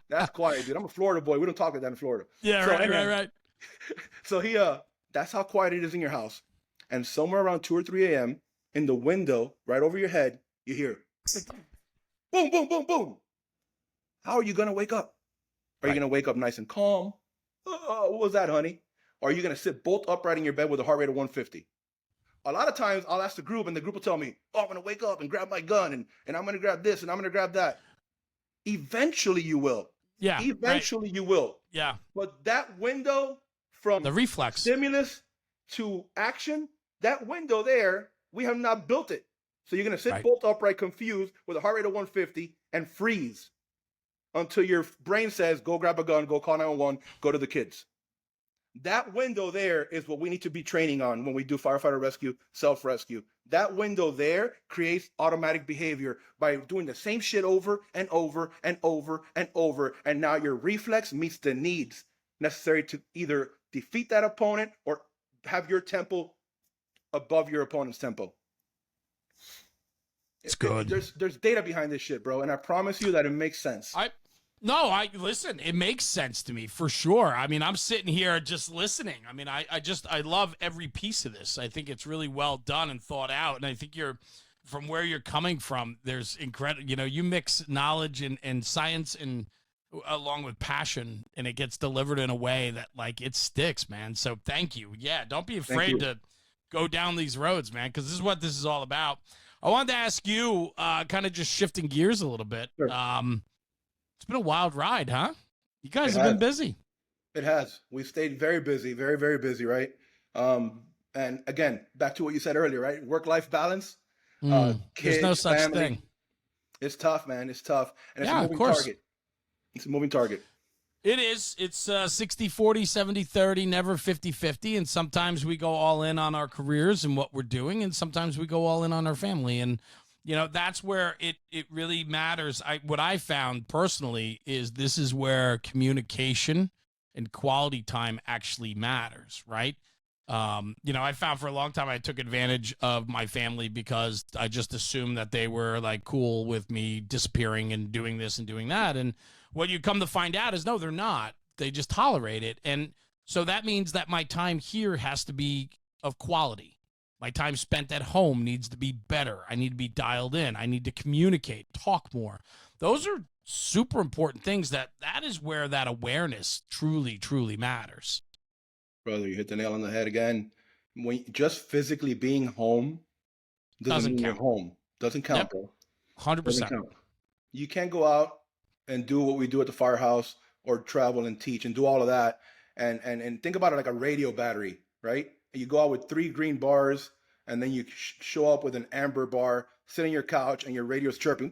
That's quiet, dude. I'm a Florida boy. We don't talk like that in Florida. Yeah, so, right. So that's how quiet it is in your house. And somewhere around 2 or 3 a.m., in the window right over your head, you hear boom, boom, boom, boom. How are you going to wake up? Are you going to wake up nice and calm? What was that, honey? Or are you going to sit bolt upright in your bed with a heart rate of 150? A lot of times I'll ask the group, and the group will tell me, oh, I'm going to wake up and grab my gun, and I'm going to grab this, and I'm going to grab that. Eventually you will. Yeah. Eventually you will. Yeah. But that window from The reflex. stimulus to action, that window there, we have not built it. So you're going to sit bolt upright, confused, with a heart rate of 150 and freeze until your brain says, go grab a gun, go call 911, go to the kids. That window there is what we need to be training on when we do firefighter rescue, self-rescue. That window there creates automatic behavior by doing the same shit over and over and over and over. And now your reflex meets the needs necessary to either defeat that opponent or have your tempo above your opponent's tempo. It's good. There's data behind this shit, bro. And I promise you that it makes sense. Listen, it makes sense to me for sure. I mean, I'm sitting here just listening. I mean, I love every piece of this. I think it's really well done and thought out. And I think from where you're coming from, there's incredible, you mix knowledge and science and along with passion, and it gets delivered in a way that like it sticks, man. So thank you. Yeah. Don't be afraid to go down these roads, man. Cause this is what this is all about. I wanted to ask you, kind of just shifting gears a little bit. Sure. It's been a wild ride, huh? You guys have been busy. It has. We've stayed very busy, very, very busy, right? And again, back to what you said earlier, right? Work-life balance. Kids, there's no such family. thing. It's tough, man. It's tough. And it's a moving target. It's a moving target. It is. It's 60-40, 70-30, never 50-50. And sometimes we go all in on our careers and what we're doing, and sometimes we go all in on our family. And that's where it really matters. What I found personally is this is where communication and quality time actually matters, right? I found for a long time I took advantage of my family because I just assumed that they were like cool with me disappearing and doing this and doing that. And what you come to find out is no, they're not. They just tolerate it. And so that means that my time here has to be of quality. My time spent at home needs to be better. I need to be dialed in. I need to communicate, talk more. Those are super important things that is where that awareness truly, truly matters. Brother, you hit the nail on the head again. When just physically being home doesn't mean count. You're home. Doesn't count, bro. 100%. You can't go out and do what we do at the firehouse or travel and teach and do all of that. And think about it like a radio battery, right? You go out with 3 green bars, and then you show up with an amber bar, sit on your couch, and your radio's chirping,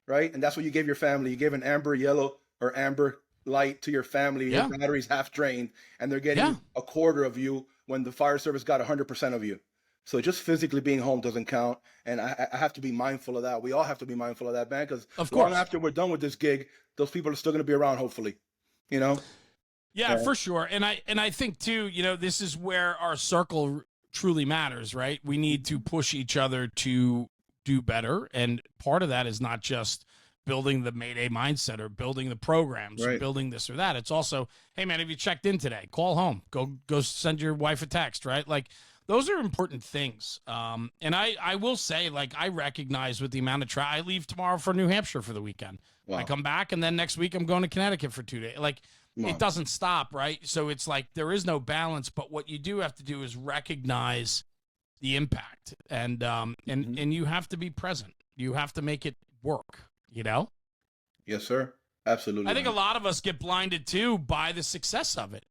right? And that's what you gave your family. You gave an amber yellow or amber light to your family. Yeah. Your battery's half drained, and they're getting a quarter of you when the fire service got 100% of you. So just physically being home doesn't count, and I have to be mindful of that. We all have to be mindful of that, man, because long after we're done with this gig, those people are still going to be around, hopefully, Yeah, for sure. And I think too, this is where our circle truly matters, right? We need to push each other to do better. And part of that is not just building the Mayday mindset or building the programs, or building this or that. It's also, hey man, have you checked in today? Call home. Go send your wife a text, right? Like those are important things. And I will say, like, I recognize with the amount of I leave tomorrow for New Hampshire for the weekend. Wow. I come back, and then next week I'm going to Connecticut for 2 days. Like, it doesn't stop, right? So it's like there is no balance, but what you do have to do is recognize the impact, and you have to be present. You have to make it work, Yes, sir. Absolutely. I think a lot of us get blinded too by the success of it.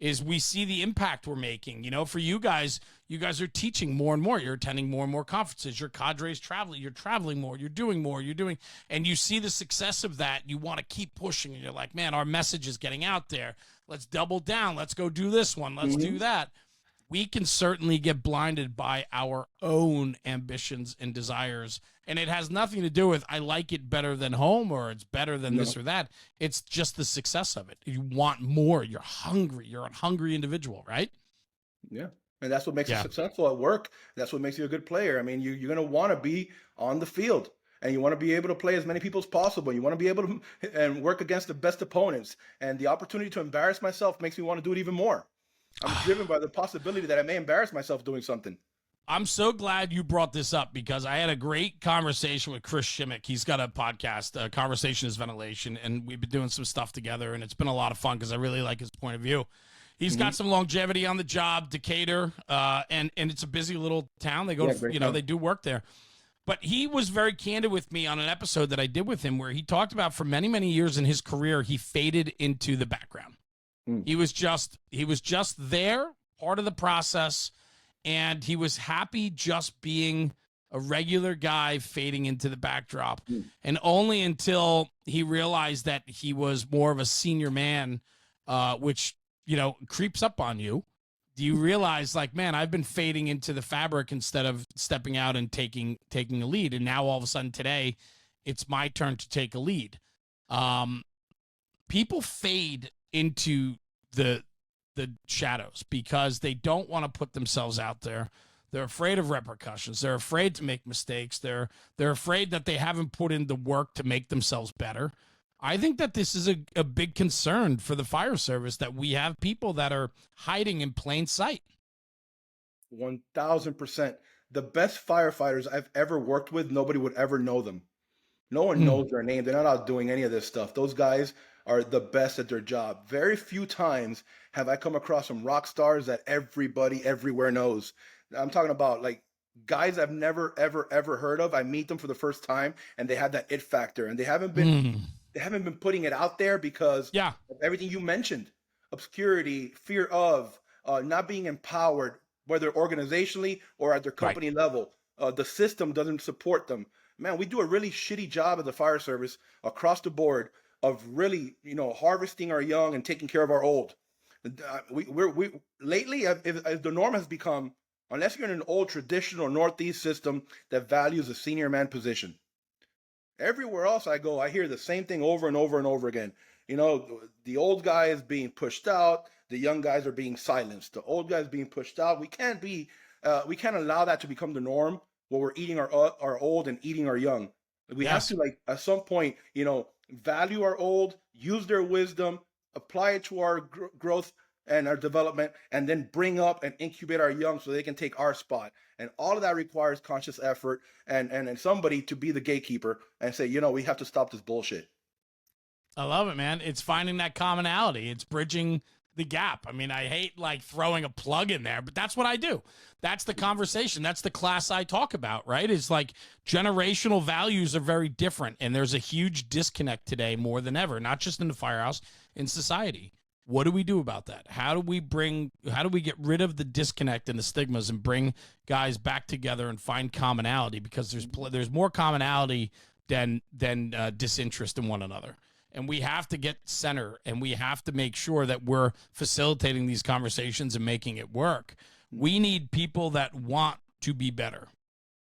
Is we see the impact we're making. For you guys are teaching more and more. You're attending more and more conferences. Your cadre's traveling. You're traveling more. You're doing more. And you see the success of that. You want to keep pushing. And you're like, man, our message is getting out there. Let's double down. Let's go do this one. Let's do that. We can certainly get blinded by our own ambitions and desires. And it has nothing to do with, I like it better than home, or it's better than this or that. It's just the success of it. You want more. You're hungry. You're a hungry individual, right? Yeah. And that's what makes you successful at work. That's what makes you a good player. I mean, you're going to want to be on the field, and you want to be able to play as many people as possible. You want to be able to and work against the best opponents. And the opportunity to embarrass myself makes me want to do it even more. I'm driven by the possibility that I may embarrass myself doing something. I'm so glad you brought this up, because I had a great conversation with Chris Shimmick. He's got a podcast, Conversation is Ventilation, and we've been doing some stuff together, and it's been a lot of fun because I really like his point of view. He's got some longevity on the job, Decatur, and it's a busy little town. They go, they do work there. But he was very candid with me on an episode that I did with him where he talked about for many, many years in his career, he faded into the background. He was just there, part of the process, and he was happy just being a regular guy fading into the backdrop. Mm. And only until he realized that he was more of a senior man, which, you know, creeps up on you, do you realize, like, man, I've been fading into the fabric instead of stepping out and taking a lead. And now all of a sudden today, it's my turn to take a lead. People fade into the shadows because they don't want to put themselves out there. They're afraid of repercussions. They're afraid to make mistakes. They're afraid that they haven't put in the work to make themselves better. I think that this is a big concern for the fire service, that we have people that are hiding in plain sight. 1000%. The best firefighters I've ever worked with, nobody would ever know them. No one knows their name. They're not out doing any of this stuff. Those guys are the best at their job. Very few times have I come across some rock stars that everybody everywhere knows. I'm talking about like guys I've never, ever, ever heard of. I meet them for the first time and they have that it factor, and they haven't been putting it out there because of everything you mentioned: obscurity, fear of, not being empowered, whether organizationally or at their company level. The system doesn't support them. Man, we do a really shitty job of the fire service across the board of really, you know, harvesting our young and taking care of our old. We lately, as the norm has become, unless you're in an old traditional Northeast system that values a senior man position. Everywhere else I go, I hear the same thing over and over and over again. You know, the old guy is being pushed out. The young guys are being silenced. The old guys being pushed out. We can't allow that to become the norm, where we're eating our old and eating our young. We have to, like, at some point, you know, value our old, use their wisdom, apply it to our growth and our development, and then bring up and incubate our young so they can take our spot. And all of that requires conscious effort and somebody to be the gatekeeper and say, you know, we have to stop this bullshit. I love it, man. It's finding that commonality. It's bridging the gap. I mean, I hate like throwing a plug in there, but that's what I do. That's the conversation. That's the class I talk about, right? It's like generational values are very different, and there's a huge disconnect today more than ever, not just in the firehouse, in society. What do we do about that? How do we get rid of the disconnect and the stigmas and bring guys back together and find commonality? Because there's more commonality than disinterest in one another. And we have to get center, and we have to make sure that we're facilitating these conversations and making it work. We need people that want to be better.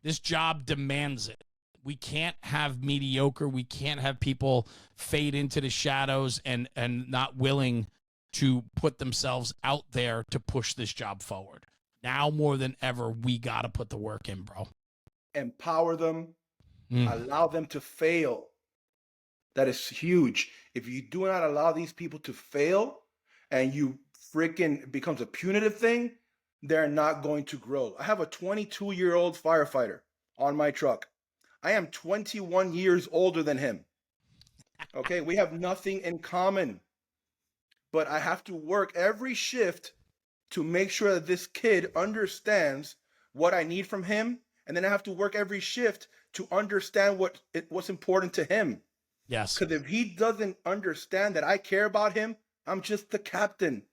This job demands it. We can't have mediocre. We can't have people fade into the shadows and not willing to put themselves out there to push this job forward. Now more than ever, we got to put the work in, bro. Empower them. Allow them to fail. That is huge. If you do not allow these people to fail and you freaking becomes a punitive thing, they're not going to grow. I have a 22-year-old firefighter on my truck. I am 21 years older than him. Okay, we have nothing in common. But I have to work every shift to make sure that this kid understands what I need from him. And then I have to work every shift to understand what's important to him. Yes. Because if he doesn't understand that I care about him, I'm just the captain.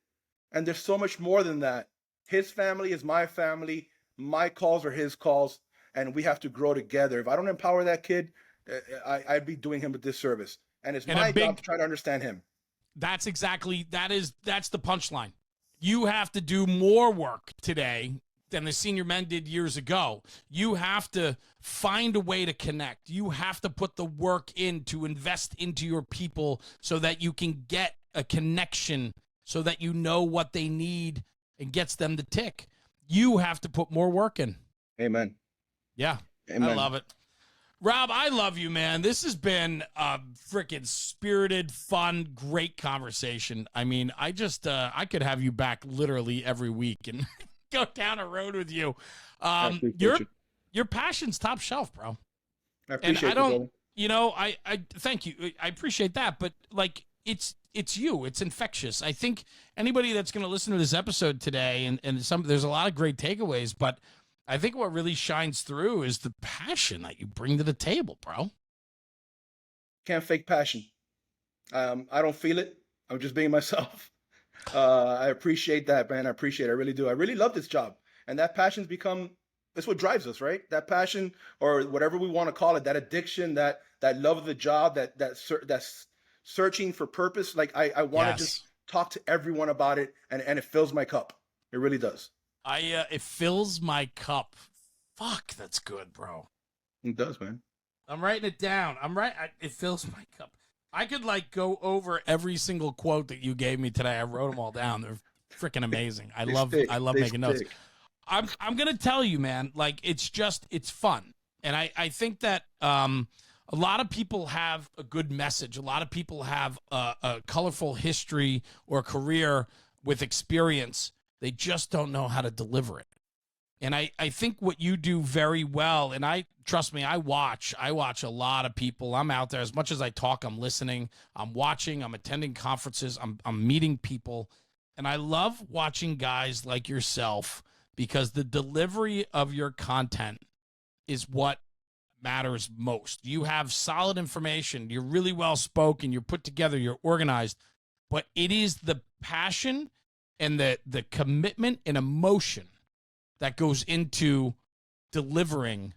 And there's so much more than that. His family is my family. My calls are his calls. And we have to grow together. If I don't empower that kid, I'd be doing him a disservice. And it's my job to try to understand him. That's the punchline. You have to do more work today than the senior men did years ago. You have to find a way to connect. You have to put the work in to invest into your people so that you can get a connection, so that you know what they need and gets them to tick. You have to put more work in. Amen. Yeah. Amen. I love it. Rob, I love you, man. This has been a freaking spirited, fun, great conversation. I mean, I could have you back literally every week and go down a road with you. Your passion's top shelf, bro. I appreciate it. You know, I thank you. I appreciate that, but like it's you. It's infectious. I think anybody that's going to listen to this episode today, and there's a lot of great takeaways, but I think what really shines through is the passion that you bring to the table, bro. Can't fake passion. I don't feel it. I'm just being myself. I appreciate that, man. I appreciate it. I really do. I really love this job. And that passion's become it's what drives us, right? That passion, or whatever we want to call it, that addiction, that love of the job, that's searching for purpose. Like I want to just Yes. talk to everyone about it, and it fills my cup. It really does. It fills my cup. Fuck, that's good, bro. It does, man. I'm writing it down. It fills my cup. I could like go over every single quote that you gave me today. I wrote them all down. They're freaking amazing. I love making notes. I'm gonna tell you, man, like it's fun. And I think that a lot of people have a good message. A lot of people have a colorful history or career with experience. They just don't know how to deliver it. And I think what you do very well, and trust me, I watch a lot of people. I'm out there. As much as I talk, I'm listening, I'm watching, I'm attending conferences, I'm meeting people. And I love watching guys like yourself because the delivery of your content is what matters most. You have solid information. You're really well spoken. You're put together. You're organized. But it is the passion and the commitment and emotion that goes into delivering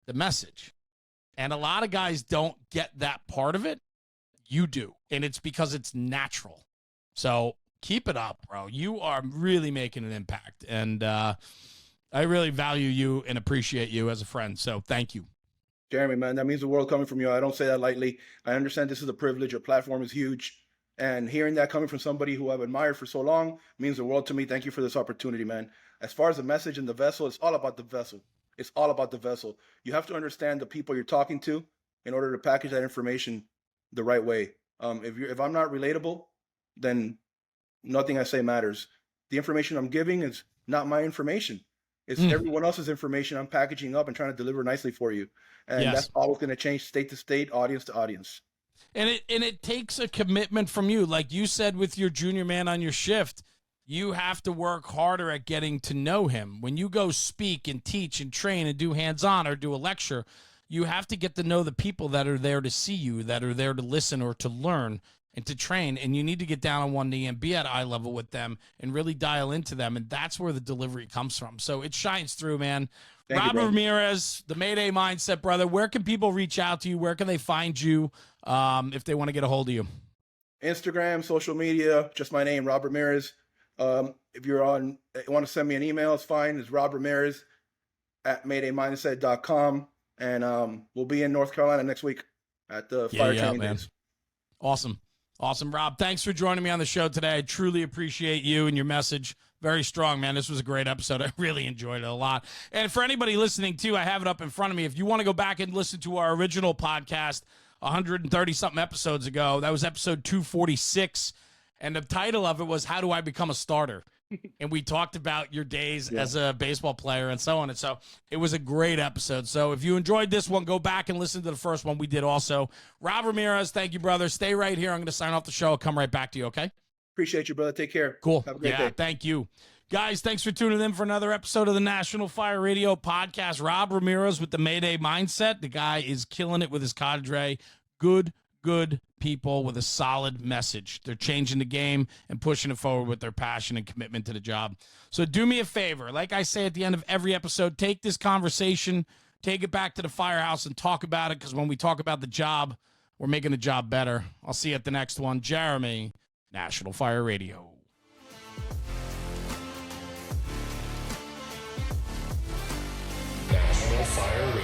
the message. And a lot of guys don't get that part of it. You do. And it's because it's natural. So keep it up, bro. You are really making an impact. And I really value you and appreciate you as a friend. So thank you. Jeremy, man, that means the world coming from you. I don't say that lightly. I understand this is a privilege. Your platform is huge. And hearing that coming from somebody who I've admired for so long means the world to me. Thank you for this opportunity, man. As far as the message and the vessel, it's all about the vessel. It's all about the vessel. You have to understand the people you're talking to in order to package that information the right way. If I'm not relatable, then nothing I say matters. The information I'm giving is not my information. It's everyone else's information I'm packaging up and trying to deliver nicely for you. And that's always going to change state to state, audience to audience. And it takes a commitment from you. Like you said with your junior man on your shift, you have to work harder at getting to know him. When you go speak and teach and train and do hands-on or do a lecture, you have to get to know the people that are there to see you, that are there to listen or to learn and to train. And you need to get down on one knee and be at eye level with them and really dial into them. And that's where the delivery comes from. So it shines through, man. Rob Ramirez, the Mayday Mindset, brother. Where can people reach out to you? Where can they find you if they want to get a hold of you? Instagram, social media, just my name, Rob Ramirez. If you want to send me an email, it's fine. It's Rob Ramirez at MaydayMindset.com. And we'll be in North Carolina next week at the fire training days. Awesome. Awesome, Rob. Thanks for joining me on the show today. I truly appreciate you and your message. Very strong, man. This was a great episode. I really enjoyed it a lot. And for anybody listening, too, I have it up in front of me. If you want to go back and listen to our original podcast 130-something episodes ago, that was episode 246. And the title of it was, How Do I Become a Starter? And we talked about your days as a baseball player and so on. And so it was a great episode. So if you enjoyed this one, go back and listen to the first one we did also. Rob Ramirez, thank you, brother. Stay right here. I'm going to sign off the show. I'll come right back to you, okay? Appreciate you, brother. Take care. Cool. Have a great day. Thank you. Guys, thanks for tuning in for another episode of the National Fire Radio Podcast. Rob Ramirez with the Mayday Mindset. The guy is killing it with his cadre. Good people with a solid message. They're changing the game and pushing it forward with their passion and commitment to the job. So do me a favor. Like I say at the end of every episode, take this conversation, take it back to the firehouse and talk about it, because when we talk about the job, we're making the job better. I'll see you at the next one. Jeremy, National Fire Radio. National Fire Radio.